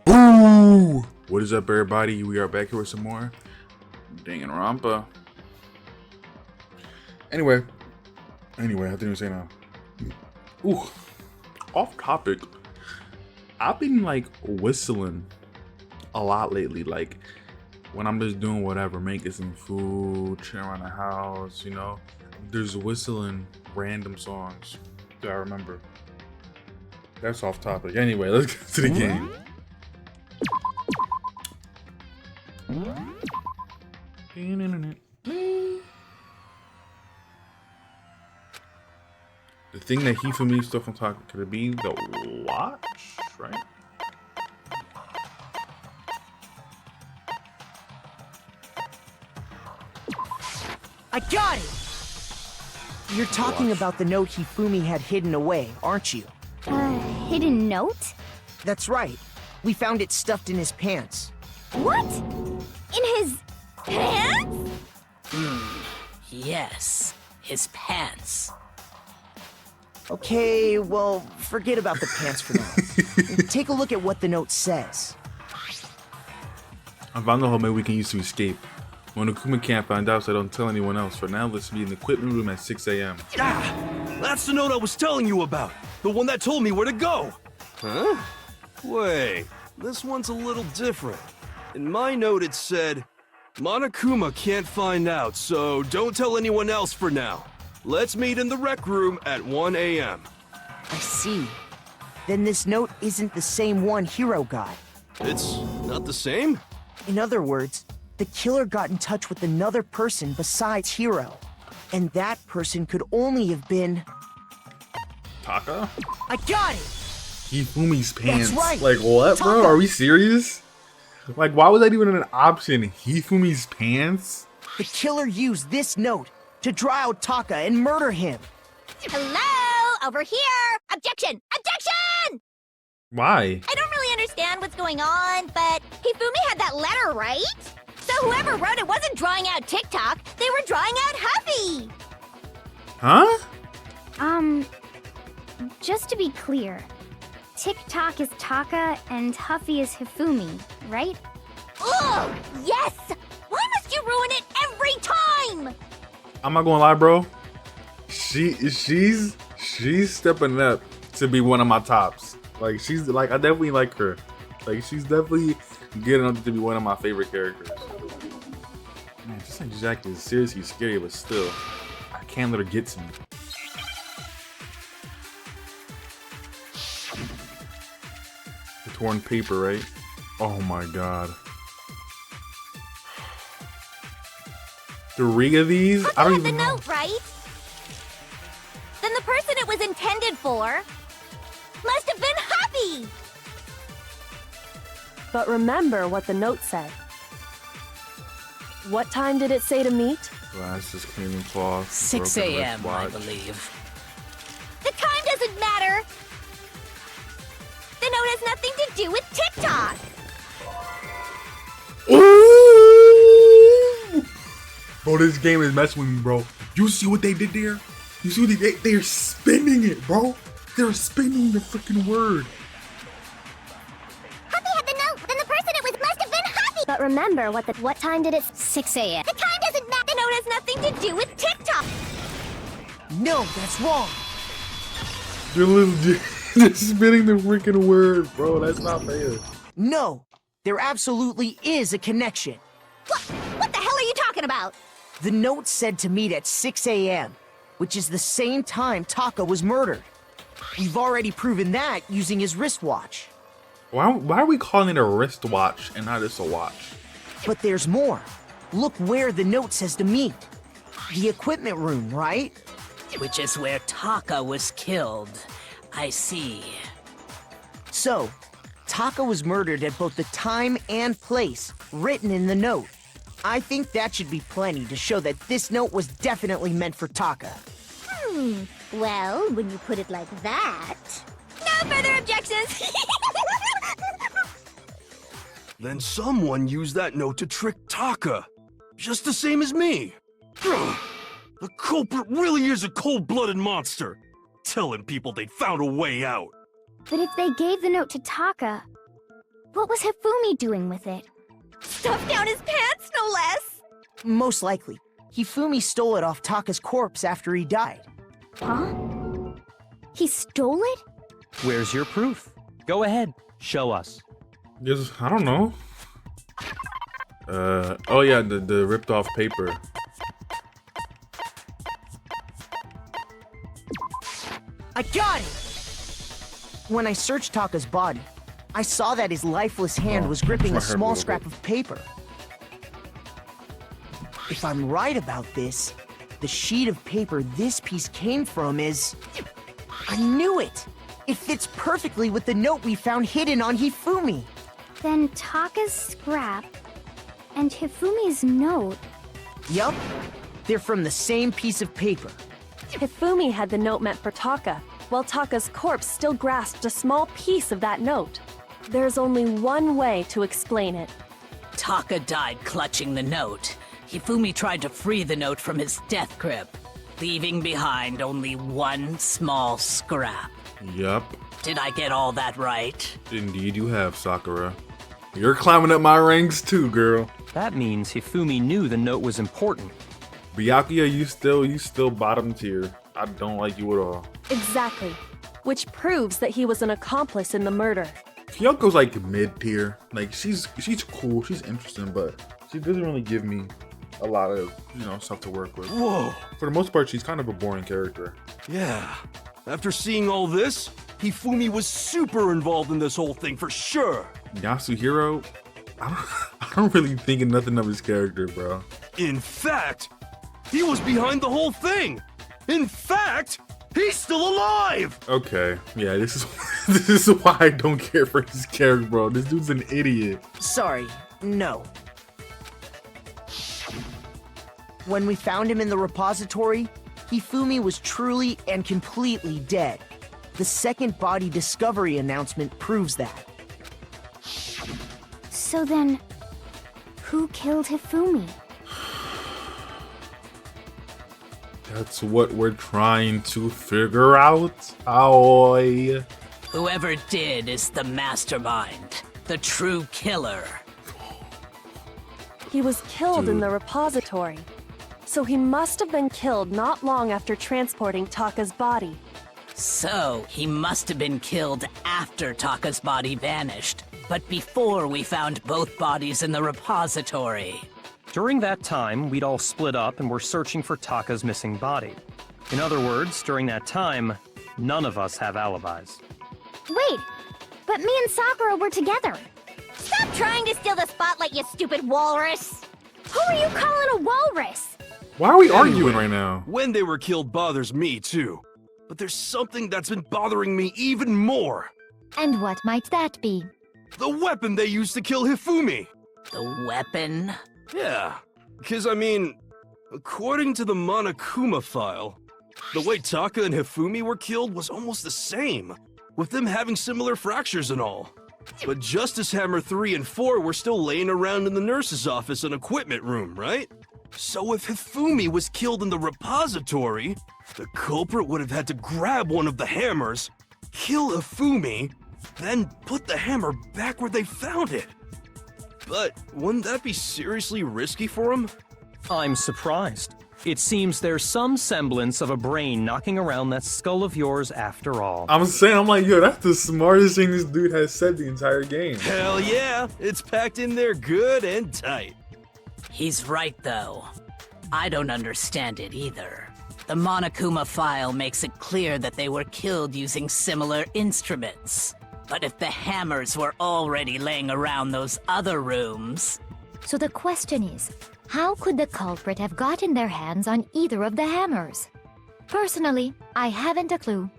Ooh! What is up, everybody? We are back here with some more Danganronpa. Anyway, I didn't even say now. Ooh, off topic. I've been like whistling a lot lately, like when I'm just doing whatever, making some food, chilling around the house, you know. There's whistling random songs that I remember. That's off topic. Anyway, let's get to the game. The thing that Hifumi stole from Taka, could it be the watch, right? I got it! You're talking about the note Hifumi had hidden away, aren't you? Hidden note? That's right. We found it stuffed in his pants. What? In his pants? Yes, his pants. Okay, well, forget about the pants for now. Take a look at what the note says. I found the helmet we can use to escape. When Akuma can't find out, so don't tell anyone else. For now, let's be in the equipment room at 6 a.m. Ah! That's the note I was telling you about! The one that told me where to go! Huh? Wait, this one's a little different. In my note it said, Monokuma can't find out, so don't tell anyone else for now. Let's meet in the rec room at 1 a.m. I see. Then this note isn't the same one Hiro got. It's not the same? In other words, the killer got in touch with another person besides Hiro. And that person could only have been... Taka? I got it! Hifumi's pants. That's right. Like, what, bro? Taka. Are we serious? Like, why was that even an option? Hifumi's pants? The killer used this note to draw out Taka and murder him. Hello? Over here! Objection! Objection! Why? I don't really understand what's going on, but Hifumi had that letter, right? So whoever wrote it wasn't drawing out TikTok, they were drawing out Huffy! Huh? Just to be clear, TikTok is Taka and Huffy is Hifumi, right? Ugh! Yes! Why must you ruin it every time? I'm not gonna lie, bro. She's stepping up to be one of my tops. Like, she's like, I definitely like her. Like, she's definitely getting up to be one of my favorite characters. Man, this like Jack is seriously scary, but still, I can't let her get to me. The torn paper, right? Oh my god. 3 of these? Huffy I don't had the even know. note, right? Then the person it was intended for must have been Huffy! But remember what the note said. What time did it say to meet? Glasses, cleaning cloth, 6 broken a.m., I wristwatch. believe. The time doesn't matter! The note has nothing to do with TikTok! Ooh! Bro, this game is messing with me, bro. You see what they did there? You see what they're spinning it, bro. They're spinning the freaking word. Huffy had the note! Then the person it was must have been Huffy! But remember what time did it 6 a.m. The time doesn't matter! The note has nothing to do with TikTok! No, that's wrong. They're spinning the freaking word, bro. That's not fair. No, there absolutely is a connection. What the hell are you talking about? The note said to meet at 6 a.m., which is the same time Taka was murdered. We've already proven that using his wristwatch. Why are we calling it a wristwatch and not just a watch? But there's more. Look where the note says to meet. The equipment room, right? Which is where Taka was killed. I see. So, Taka was murdered at both the time and place written in the note. I think that should be plenty to show that this note was definitely meant for Taka. Well, when you put it like that... No further objections! Then someone used that note to trick Taka. Just the same as me. Ugh. The culprit really is a cold-blooded monster. Telling people they found a way out. But if they gave the note to Taka, what was Hifumi doing with it? Stuffed down his pants, no less! Most likely. Hifumi stole it off Taka's corpse after he died. Huh? He stole it? Where's your proof? Go ahead, show us. Just, I don't know. Oh yeah, the ripped off paper. I got it! When I searched Taka's body, I saw that his lifeless hand was gripping a my hair small blew scrap up. of paper. If I'm right about this, the sheet of paper this piece came from is... I knew it! It fits perfectly with the note we found hidden on Hifumi. Then Taka's scrap and Hifumi's note. Yup, they're from the same piece of paper. Hifumi had the note meant for Taka, while Taka's corpse still grasped a small piece of that note. There's only one way to explain it. Taka died clutching the note. Hifumi tried to free the note from his death grip, leaving behind only one small scrap. Yup. Did I get all that right? Indeed you have, Sakura. You're climbing up my ranks too, girl. That means Hifumi knew the note was important. Byakuya, you still bottom tier. I don't like you at all. Exactly. Which proves that he was an accomplice in the murder. Kyoko's like mid tier. Like she's cool, she's interesting, but she doesn't really give me a lot of, stuff to work with. Whoa. For the most part, she's kind of a boring character. Yeah. After seeing all this, Hifumi was super involved in this whole thing for sure. Yasuhiro, I don't really think nothing of his character, bro. In fact, he was behind the whole thing. In fact, he's still alive. Okay, yeah, this is why I don't care for his character, bro. This dude's an idiot. Sorry, no. When we found him in the repository, Hifumi was truly and completely dead. The second body discovery announcement proves that. So then, who killed Hifumi? That's what we're trying to figure out, Aoi. Whoever did is the mastermind, the true killer. He was killed in Dude. the repository. So he must have been killed not long after transporting Taka's body. So, he must have been killed after Taka's body vanished, but before we found both bodies in the repository. During that time, we'd all split up and were searching for Taka's missing body. In other words, during that time, none of us have alibis. Wait, but me and Sakura were together. Stop trying to steal the spotlight, you stupid walrus! Who are you calling a walrus? Why are we Anyway, arguing right now? When they were killed bothers me too. But there's something that's been bothering me even more. And what might that be? The weapon they used to kill Hifumi. The weapon? Yeah, because according to the Monokuma file, the way Taka and Hifumi were killed was almost the same, with them having similar fractures and all. But Justice Hammer 3 and 4 were still laying around in the nurse's office and equipment room, right? So if Hifumi was killed in the repository, the culprit would have had to grab one of the hammers, kill Hifumi, then put the hammer back where they found it. But wouldn't that be seriously risky for him? I'm surprised. It seems there's some semblance of a brain knocking around that skull of yours after all. I'm like, yo, that's the smartest thing this dude has said the entire game. Hell yeah, it's packed in there good and tight. He's right, though. I don't understand it either. The Monokuma file makes it clear that they were killed using similar instruments. But if the hammers were already laying around those other rooms... So the question is, how could the culprit have gotten their hands on either of the hammers? Personally, I haven't a clue.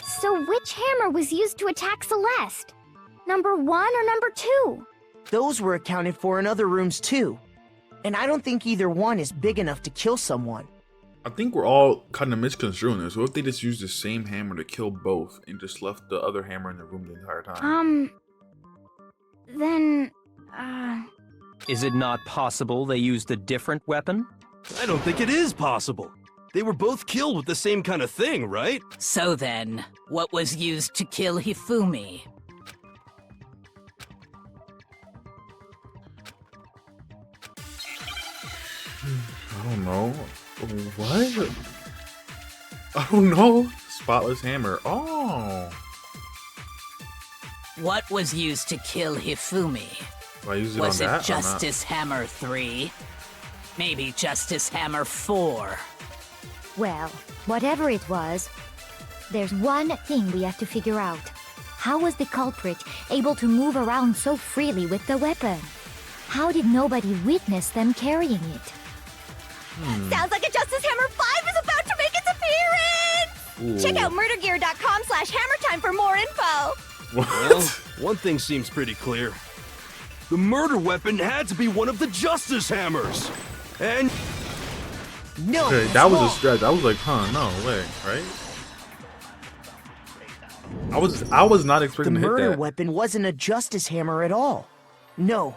So which hammer was used to attack Celeste? Number 1 or number 2? Those were accounted for in other rooms too. And I don't think either one is big enough to kill someone. I think we're all kind of misconstruing this. What if they just used the same hammer to kill both and just left the other hammer in the room the entire time? Then, Is it not possible they used a different weapon? I don't think it is possible. They were both killed with the same kind of thing, right? So then, what was used to kill Hifumi? I don't know. What? I don't know. Spotless hammer. Oh. What was used to kill Hifumi? Do I use it Was on it that or not? Justice Hammer 3? Maybe Justice Hammer 4? Well, whatever it was, there's one thing we have to figure out. How was the culprit able to move around so freely with the weapon? How did nobody witness them carrying it? Sounds like a Justice Hammer 5 is about to make its appearance! Check out murdergear.com/hammertime for more info! Well, one thing seems pretty clear. The murder weapon had to be one of the Justice Hammers! And... No, Okay, he's that was a wrong. stretch. I was like, no way, right? I was not The expecting to hit murder that. weapon wasn't a justice hammer at all. No,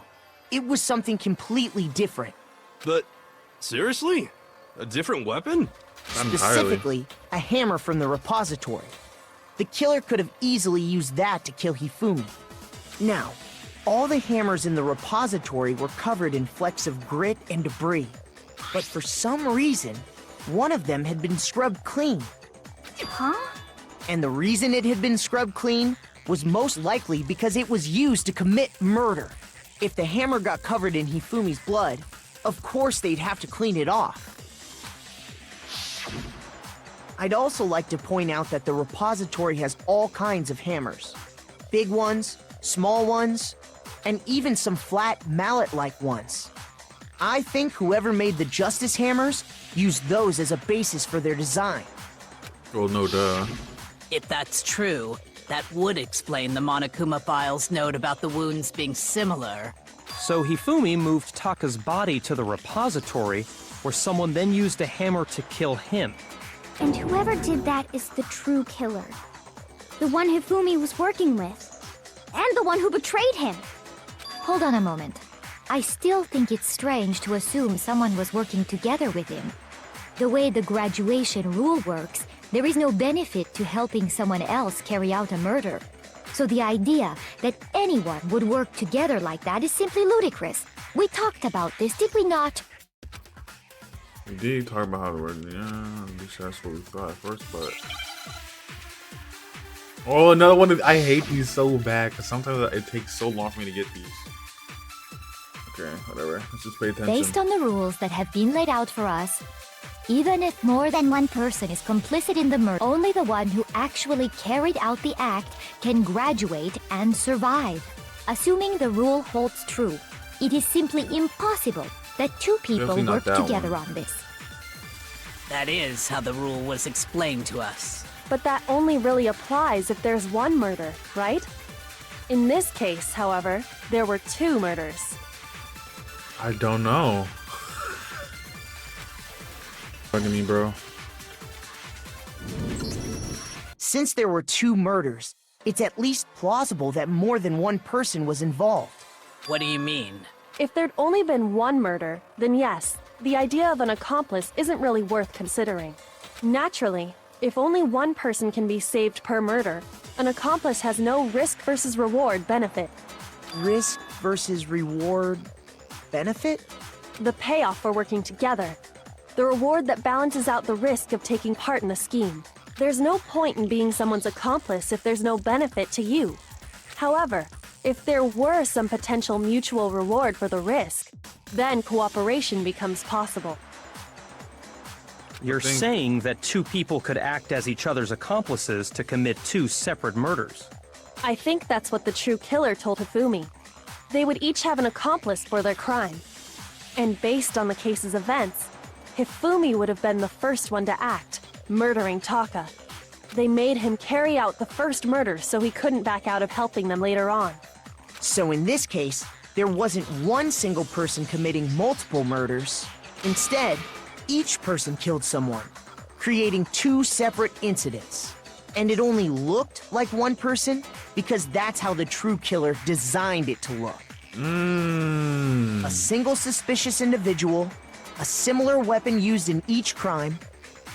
it was something completely different. But, seriously? A different weapon? Not entirely. Specifically, a hammer from the repository. The killer could have easily used that to kill Hifumi. Now, all the hammers in the repository were covered in flecks of grit and debris. But for some reason, one of them had been scrubbed clean. Huh? And the reason it had been scrubbed clean was most likely because it was used to commit murder. If the hammer got covered in Hifumi's blood, of course they'd have to clean it off. I'd also like to point out that the repository has all kinds of hammers. Big ones, small ones, and even some flat mallet-like ones. I think whoever made the Justice Hammers used those as a basis for their design. Well, no duh. If that's true, that would explain the Monokuma file's note about the wounds being similar. So Hifumi moved Taka's body to the repository, where someone then used a hammer to kill him. And whoever did that is the true killer. The one Hifumi was working with. And the one who betrayed him. Hold on a moment. I still think it's strange to assume someone was working together with him. The way the graduation rule works, there is no benefit to helping someone else carry out a murder. So the idea that anyone would work together like that is simply ludicrous. We talked about this, did we not? We did talk about how to work. Yeah, at least that's what we thought at first, but... Oh, another one. I hate these so bad, because sometimes it takes so long for me to get these. Okay, whatever. Let's just pay attention. Based on the rules that have been laid out for us, even if more than one person is complicit in the murder, only the one who actually carried out the act can graduate and survive. Assuming the rule holds true, it is simply impossible that two people Definitely not work that together one. on this. That is how the rule was explained to us. But that only really applies if there's one murder, right? In this case, however, there were two murders. I don't know. Fucking me, bro. Since there were two murders, it's at least plausible that more than one person was involved. What do you mean? If there'd only been one murder, then yes, the idea of an accomplice isn't really worth considering. Naturally, if only one person can be saved per murder, an accomplice has no risk versus reward benefit. Risk versus reward benefit? The payoff for working together. The reward that balances out the risk of taking part in the scheme. There's no point in being someone's accomplice if there's no benefit to you. However, if there were some potential mutual reward for the risk, then cooperation becomes possible. You're saying that two people could act as each other's accomplices to commit two separate murders. I think that's what the true killer told Hifumi. They would each have an accomplice for their crime. And based on the case's events, Hifumi would have been the first one to act, murdering Taka. They made him carry out the first murder so he couldn't back out of helping them later on. So in this case, there wasn't one single person committing multiple murders. Instead, each person killed someone, creating two separate incidents. And it only looked like one person because that's how the true killer designed it to look. A single suspicious individual, a similar weapon used in each crime,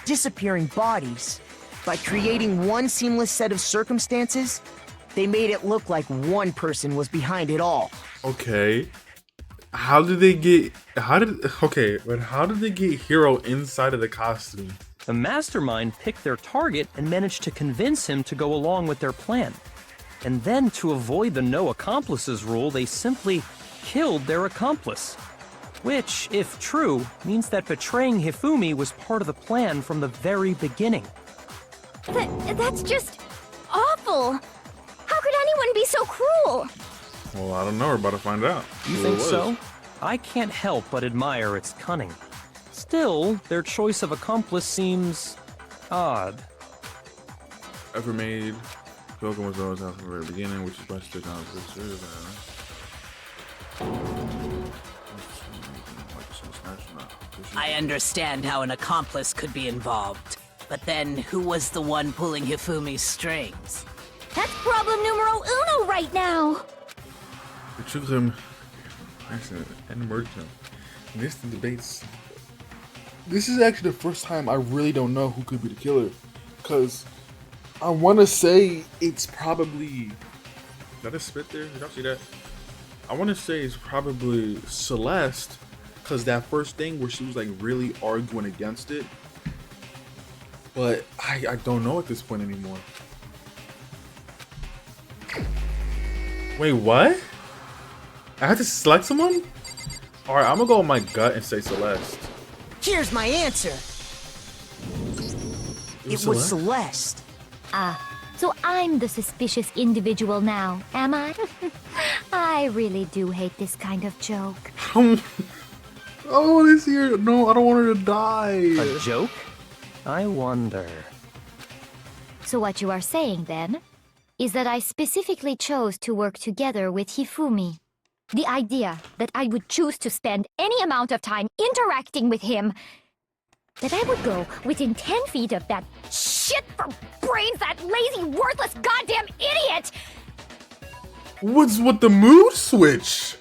disappearing bodies. By creating one seamless set of circumstances, they made it look like one person was behind it all. Okay. But how did they get Hero inside of the costume? The mastermind picked their target and managed to convince him to go along with their plan. And then, to avoid the no accomplices rule, they simply killed their accomplice. Which, if true, means that betraying Hifumi was part of the plan from the very beginning. That's just awful. How could anyone be so cruel? Well, I don't know. We're about to find out. You who think it was. so? I can't help but admire its cunning. Still, their choice of accomplice seems odd. Ever made. Falcon was always out from the very beginning, which is why she took on this. I understand how an accomplice could be involved, but then who was the one pulling Hifumi's strings? That's problem numero uno right now. The truth of him. Accident and murder him. And this debates. This is actually the first time I really don't know who could be the killer. Because I want to say it's probably. Did I spit there? Did y'all see that? I want to say it's probably Celeste. Because that first thing where she was like really arguing against it. But I don't know at this point anymore. Wait, what? I have to select someone? Alright, I'm gonna go with my gut and say Celeste. Here's my answer. It was Celeste. So I'm the suspicious individual now, am I? I really do hate this kind of joke. Oh, this here. No, I don't want her to die. A joke? I wonder. So what you are saying, then, is that I specifically chose to work together with Hifumi. The idea that I would choose to spend any amount of time interacting with him, that I would go within 10 feet of that shit for brains, that lazy, worthless goddamn idiot! What's with the mood switch?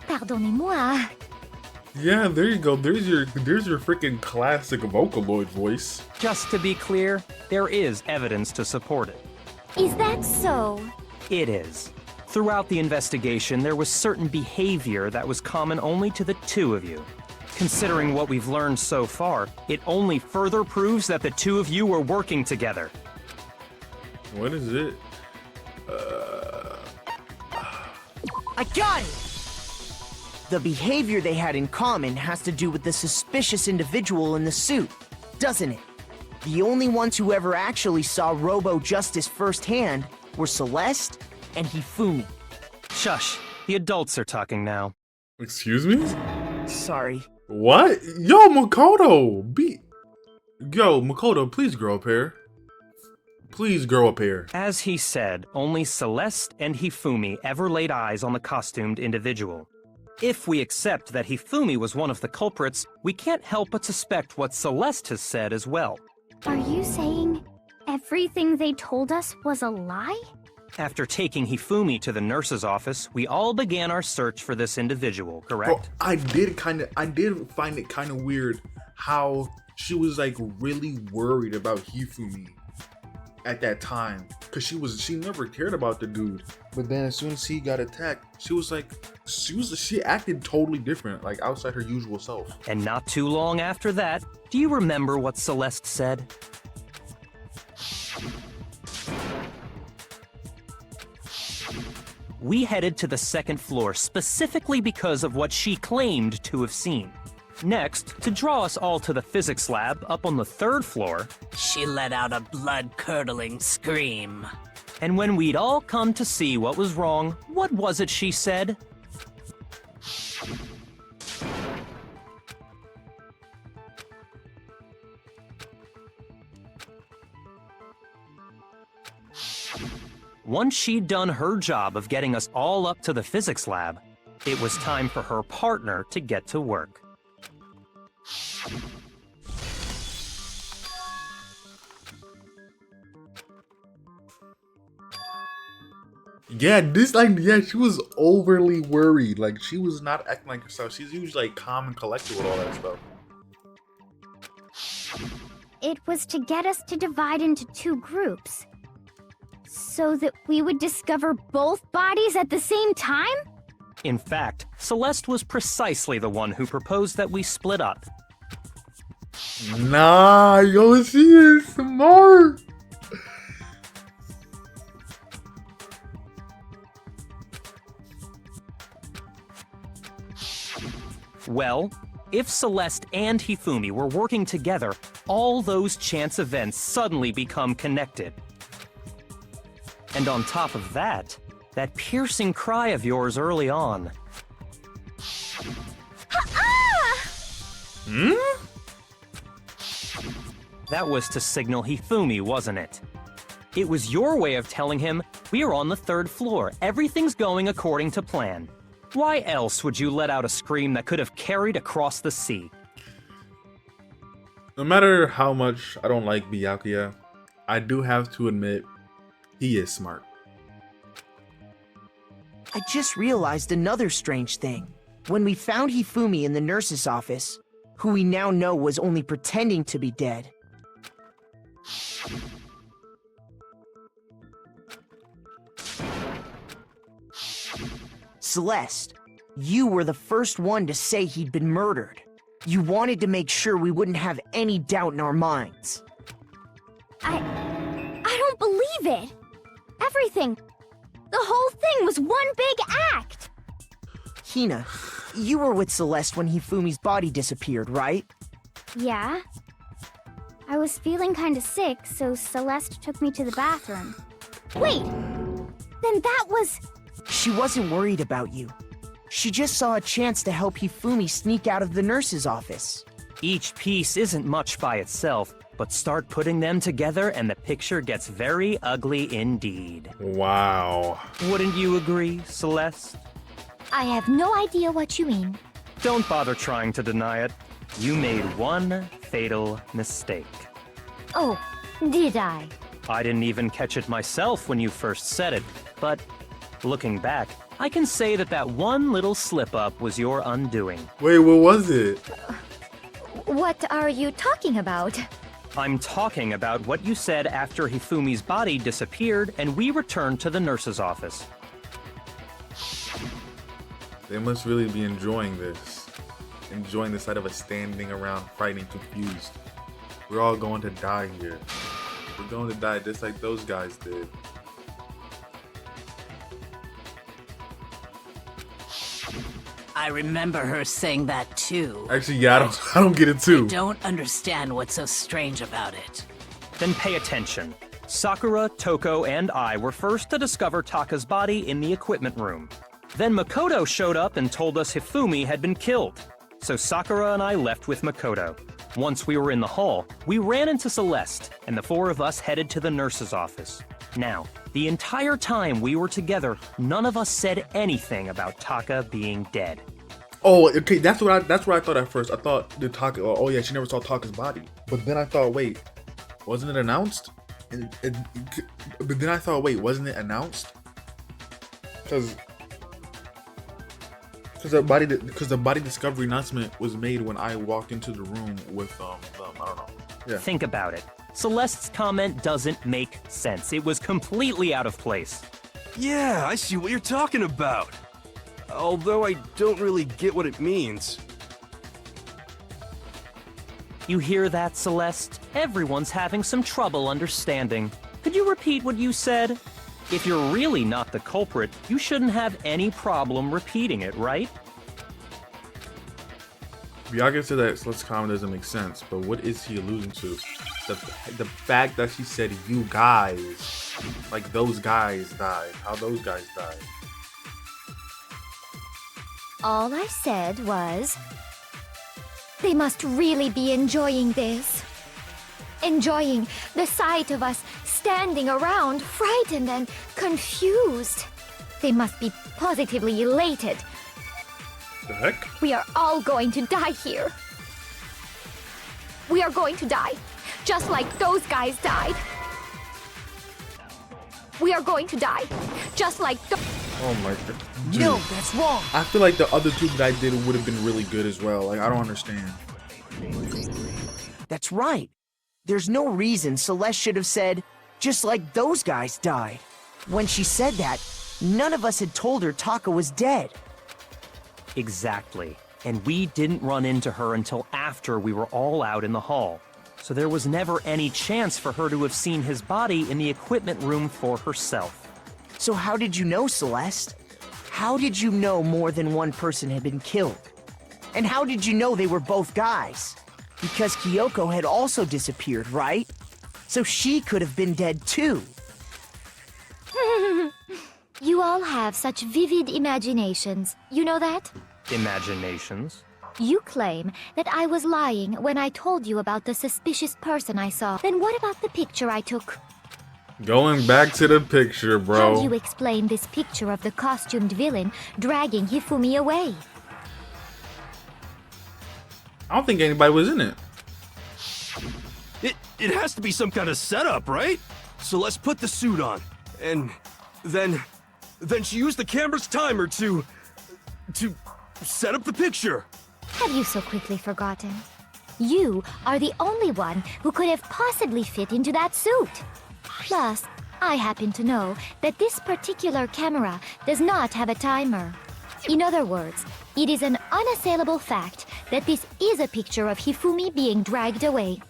Pardonnez-moi. Yeah, there you go. There's your freaking classic Vocaloid voice. Just to be clear, there is evidence to support it. Is that so? It is. Throughout the investigation, there was certain behavior that was common only to the two of you. Considering what we've learned so far, it only further proves that the two of you were working together. What is it? I got it! The behavior they had in common has to do with the suspicious individual in the suit, doesn't it? The only ones who ever actually saw Robo-Justice firsthand were Celeste and Hifumi. Shush, the adults are talking now. Excuse me? Sorry. What? Yo, Makoto! Yo, Makoto, please grow up here. Please grow up here. As he said, only Celeste and Hifumi ever laid eyes on the costumed individual. If we accept that Hifumi was one of the culprits, we can't help but suspect what Celeste has said as well. Are you saying everything they told us was a lie? After taking Hifumi to the nurse's office, we all began our search for this individual, correct? Bro, I did find it kind of weird how she was like really worried about Hifumi at that time, because she never cared about the dude. But then as soon as he got attacked, she acted totally different, like outside her usual self. And not too long after that, do you remember what Celeste said? We headed to the second floor specifically because of what she claimed to have seen. Next, to draw us all to the physics lab up on the third floor, She let out a blood-curdling scream. and when we'd all come to see what was wrong, what was it she said? Once she'd done her job of getting us all up to the physics lab, it was time for her partner to get to work. Yeah, she was overly worried. Like, she was not acting like herself. She's usually like calm and collected with all that stuff. It was to get us to divide into two groups. So that we would discover both bodies at the same time? In fact, Celeste was precisely the one who proposed that we split up. Nah, yo, she is smart. Well, if Celeste and Hifumi were working together, all those chance events suddenly become connected. And on top of that, that piercing cry of yours early on. That was to signal Hifumi, wasn't it? It was your way of telling him, we're on the 3rd floor, everything's going according to plan. Why else would you let out a scream that could have carried across the sea? No matter how much I don't like Byakuya, I do have to admit, he is smart. I just realized another strange thing. When we found Hifumi in the nurse's office, who we now know was only pretending to be dead, Celeste, you were the first one to say he'd been murdered. You wanted to make sure we wouldn't have any doubt in our minds. I don't believe it. Everything. The whole thing was one big act. Hina, you were with Celeste when Hifumi's body disappeared, right? Yeah. I was feeling kinda sick, so Celeste took me to the bathroom. Wait! Then that was... She wasn't worried about you. She just saw a chance to help Hifumi sneak out of the nurse's office. Each piece isn't much by itself, but start putting them together and the picture gets very ugly indeed. Wow. Wouldn't you agree, Celeste? I have no idea what you mean. Don't bother trying to deny it. You made one fatal mistake. Oh, did I? I didn't even catch it myself when you first said it, but looking back, I can say that one little slip-up was your undoing. Wait, what was it? What are you talking about? I'm talking about what you said after Hifumi's body disappeared and we returned to the nurse's office. They must really be enjoying this. Enjoying the sight of us standing around fighting confused. We're all going to die here. We're going to die just like those guys did. I remember her saying that too. Actually, yeah, I don't get it too. I don't understand what's so strange about it. Then pay attention. Sakura, Toko, and I were first to discover Taka's body in the equipment room. Then Makoto showed up and told us Hifumi had been killed. So Sakura and I left with Makoto. Once we were in the hall, we ran into Celeste, and the 4 of us headed to the nurse's office. Now, the entire time we were together, none of us said anything about Taka being dead. Oh, okay, that's what I thought at first. I thought the Taka. Oh yeah, she never saw Taka's body. But then I thought, wait, wasn't it announced? But then I thought, wait, wasn't it announced? Because the body discovery announcement was made when I walked into the room with them. I don't know. Yeah. Think about it. Celeste's comment doesn't make sense. It was completely out of place. Yeah, I see what you're talking about. Although I don't really get what it means. You hear that, Celeste? Everyone's having some trouble understanding. Could you repeat what you said? If you're really not the culprit, you shouldn't have any problem repeating it, right? Byakuya said that Celeste's comment doesn't make sense, but what is he alluding to? The fact that she said you guys, like those guys died. How those guys died. All I said was, they must really be enjoying this. Enjoying the sight of us standing around, frightened and confused. They must be positively elated. The heck? We are all going to die here. We are going to die, just like those guys died. We are going to die. Just like the... Oh my god. Dude, No, that's wrong. I feel like the other two that I did would have been really good as well. Like, I don't understand. That's right. There's no reason Celeste should have said, just like those guys died. When she said that, none of us had told her Taka was dead. Exactly. And we didn't run into her until after we were all out in the hall. So there was never any chance for her to have seen his body in the equipment room for herself. So how did you know, Celeste? How did you know more than one person had been killed? And how did you know they were both guys? Because Kyoko had also disappeared, right? So she could have been dead too. You all have such vivid imaginations. You know that? Imaginations? You claim that I was lying when I told you about the suspicious person I saw. Then what about the picture I took? Going back to the picture, How bro. do you explain this picture of the costumed villain dragging Hifumi away? I don't think anybody was in it. It has to be some kind of setup, right? So let's put the suit on. And then she used the camera's timer to set up the picture. Have you so quickly forgotten? You are the only one who could have possibly fit into that suit. Plus, I happen to know that this particular camera does not have a timer. In other words, it is an unassailable fact that this is a picture of Hifumi being dragged away.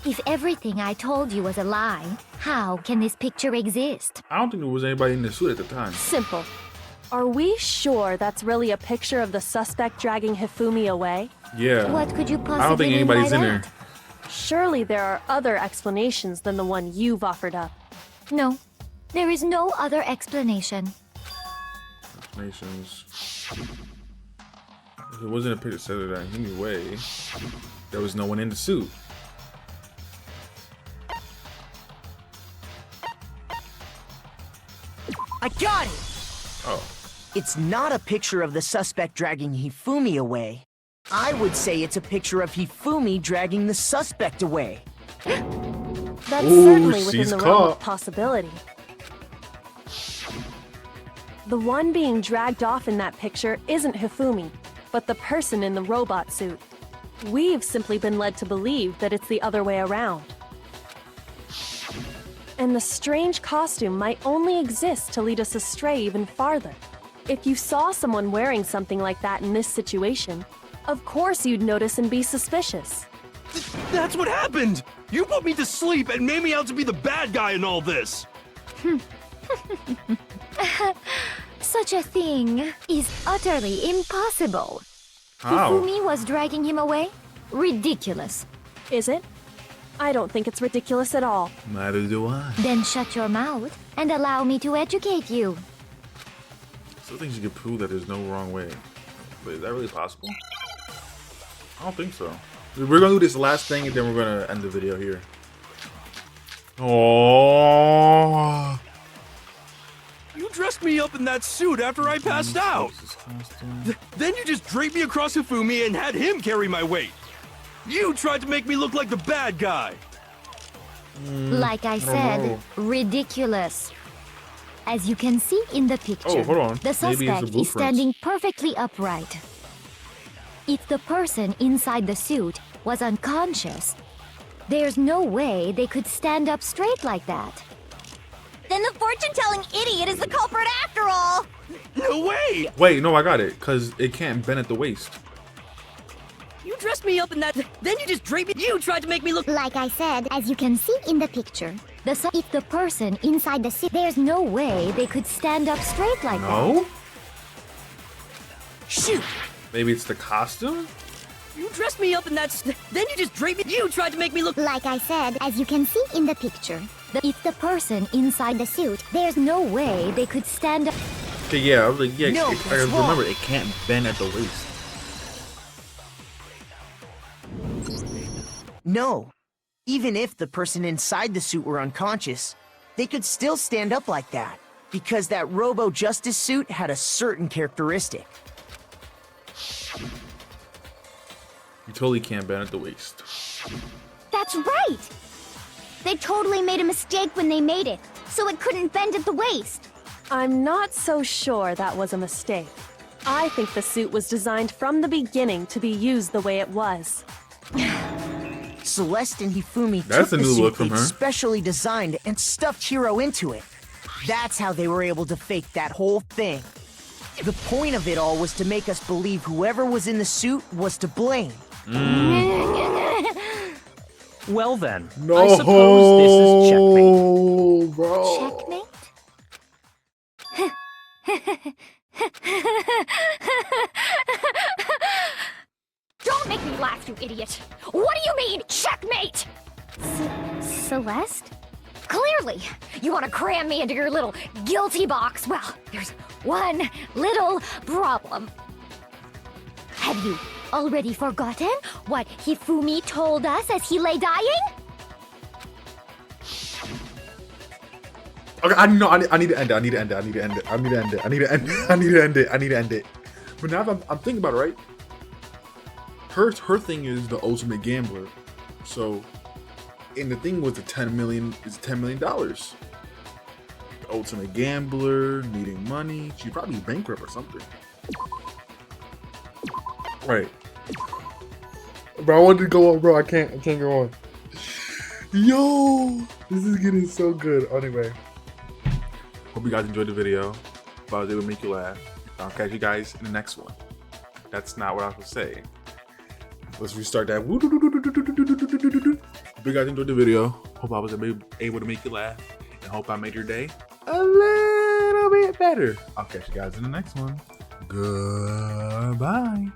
If everything I told you was a lie, how can this picture exist? I don't think there was anybody in the suit at the time. Simple. Are we sure that's really a picture of the suspect dragging Hifumi away? Yeah. What could you possibly I don't think mean anybody's by in that? there. Surely there are other explanations than the one you've offered up. No, there is no other explanation. Explanations. If it wasn't a picture set of that anyway, there was no one in the suit. I got it! Oh. It's not a picture of the suspect dragging Hifumi away. I would say it's a picture of Hifumi dragging the suspect away. That's Ooh, certainly within she's the realm caught. of possibility. The one being dragged off in that picture isn't Hifumi, but the person in the robot suit. We've simply been led to believe that it's the other way around. And the strange costume might only exist to lead us astray even farther. If you saw someone wearing something like that in this situation, of course you'd notice and be suspicious. That's what happened! You put me to sleep and made me out to be the bad guy in all this! Such a thing is utterly impossible. How? Hifumi was dragging him away? Ridiculous. Is it? I don't think it's ridiculous at all. Neither do I. Then shut your mouth and allow me to educate you. Still think you could prove that there's no wrong way. But is that really possible? I don't think so. We're gonna do this last thing and then we're gonna end the video here. Oh. You dressed me up in that suit after I passed out! Then you just draped me across Hifumi and had him carry my weight! You tried to make me look like the bad guy! Like I said, know. ridiculous. As you can see in the picture, Oh, hold on. the Maybe it's the suspect is blueprints. standing perfectly upright. If the person inside the suit was unconscious, there's no way they could stand up straight like that. Then the fortune-telling idiot is the culprit after all! No way! Wait, no, I got it. Because it can't bend at the waist. You dressed me up in that, then you just draped me. You tried to make me look. Like I said, as you can see in the picture, if the person inside the suit, there's no way they could stand up straight like that. No? Shoot! Maybe it's the costume? You dressed me up in that, then you just draped me. You tried to make me look. Like I said, as you can see in the picture, if the person inside the suit, there's no way they could stand up. Okay, yeah, I was like, yeah, No, I that's remember wrong. it can't bend at the waist. No. Even if the person inside the suit were unconscious, they could still stand up like that. Because that Robo-Justice suit had a certain characteristic. You totally can't bend at the waist. That's right! They totally made a mistake when they made it. so it couldn't bend at the waist. I'm not so sure that was a mistake. I think the suit was designed from the beginning to be used the way it was. Celeste and Hifumi That's took a the new suit look from they'd her. specially designed and stuffed Hiro into it. That's how they were able to fake that whole thing. The point of it all was to make us believe whoever was in the suit was to blame. Well then, No, I suppose this is checkmate. bro. Don't make me laugh, you idiot! What do you mean, checkmate? Celeste? Clearly, you want to cram me into your little guilty box. Well, there's one little problem. Have you already forgotten what Hifumi told us as he lay dying? Okay, I know. I need to end it. I need to end it. I need to end it. I need to end it. I need to end it. I need to end it. I need to end it. But now that I'm thinking about it, right? Her thing is the ultimate gambler. So, and the thing was the $10 million. The ultimate gambler, needing money. She'd probably be bankrupt or something. Right. Bro, I wanted to go on, bro. I can't go on. Yo, this is getting so good. Anyway, hope you guys enjoyed the video. If I was able to make you laugh, I'll catch you guys in the next one. That's not what I was gonna say. Let's restart that. Hope you guys enjoyed the video. Hope I was able to make you laugh, and hope I made your day a little bit better. I'll catch you guys in the next one. Goodbye.